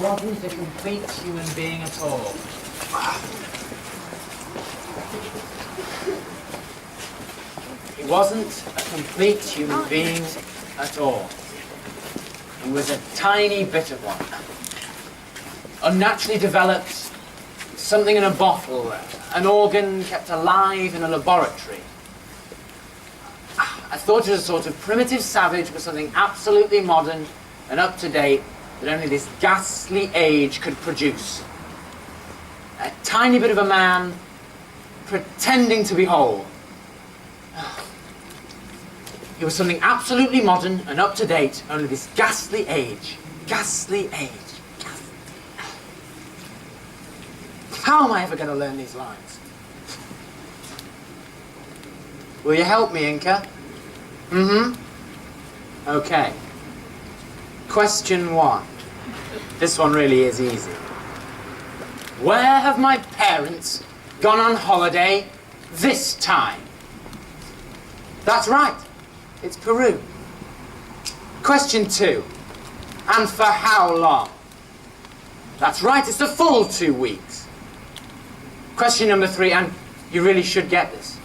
wasn't a complete human being at all. He wasn't a complete human being at all. He was a tiny bit of one. Unnaturally developed, something in a bottle, an organ kept alive in a laboratory. I thought it was a sort of primitive savage with something absolutely modern and up-to-date that only this ghastly age could produce. A tiny bit of a man pretending to be whole. He was something absolutely modern and up-to-date, only this ghastly age. Ghastly age. How am I ever going to learn these lines? Will you help me, Inca? Okay. Question 1. This one really is easy. Where have my parents gone on holiday this time? That's right. It's Peru. Question 2. And for how long? That's right, it's the full 2 weeks. Question number 3, and you really should get this.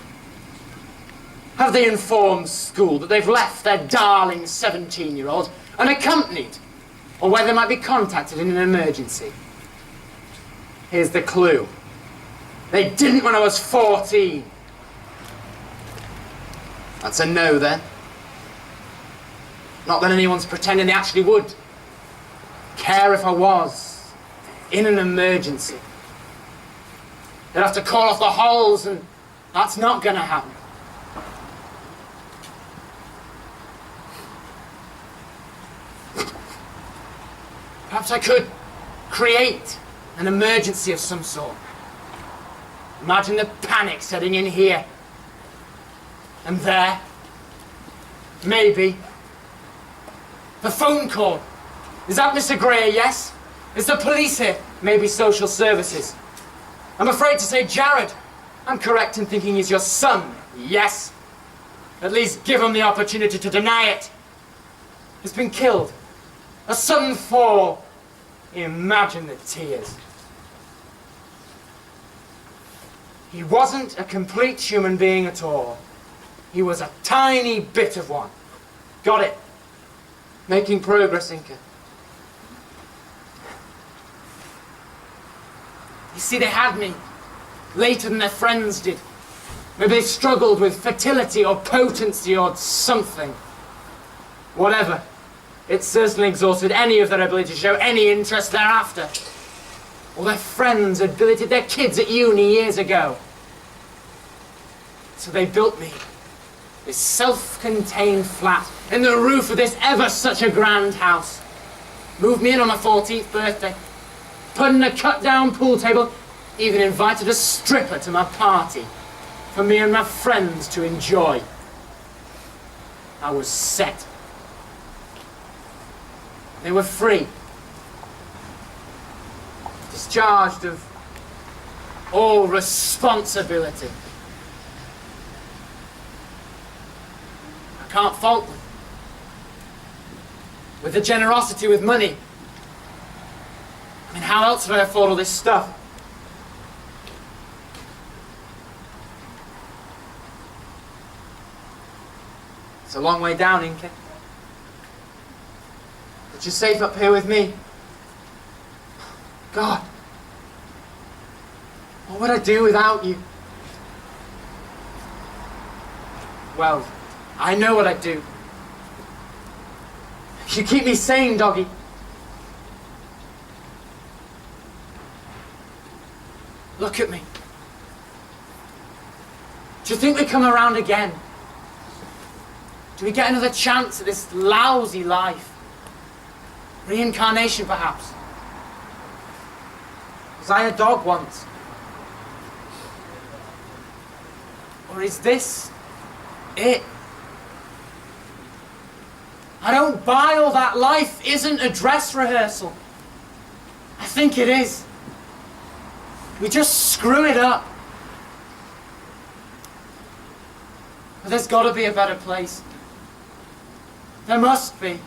Have they informed school that they've left their darling 17-year-old unaccompanied, or where they might be contacted in an emergency? Here's the clue. They didn't when I was 14. That's a no, then. Not that anyone's pretending they actually would care if I was in an emergency. They'd have to call off the halls, and that's not going to happen. Perhaps I could create an emergency of some sort. Imagine the panic setting in here and there. Maybe. The phone call. Is that Mr. Gray? Yes? Is the police here? Maybe social services. I'm afraid to say Jared. I'm correct in thinking he's your son. Yes? At least give him the opportunity to deny it. He's been killed. A sudden fall. Imagine the tears. He wasn't a complete human being at all. He was a tiny bit of one. Got it? Making progress, Inca. You see, they had me later than their friends did. Maybe they struggled with fertility or potency or something. Whatever. It certainly exhausted any of their ability to show any interest thereafter. All their friends had billeted their kids at uni years ago. So they built me this self-contained flat in the roof of this ever such a grand house. Moved me in on my 14th birthday. Put in a cut-down pool table. Even invited a stripper to my party for me and my friends to enjoy. I was set. They were free. Discharged of all responsibility. I can't fault them. With the generosity with money. I mean, how else would I afford all this stuff? It's a long way down, Inca. But you're safe up here with me. God, what would I do without you? Well, I know what I'd do. You keep me sane, doggy. Look at me. Do you think we come around again? Do we get another chance at this lousy life? Reincarnation, perhaps? Was I a dog once? Or is this it? I don't buy all that life isn't a dress rehearsal. I think it is. We just screw it up. But there's got to be a better place. There must be.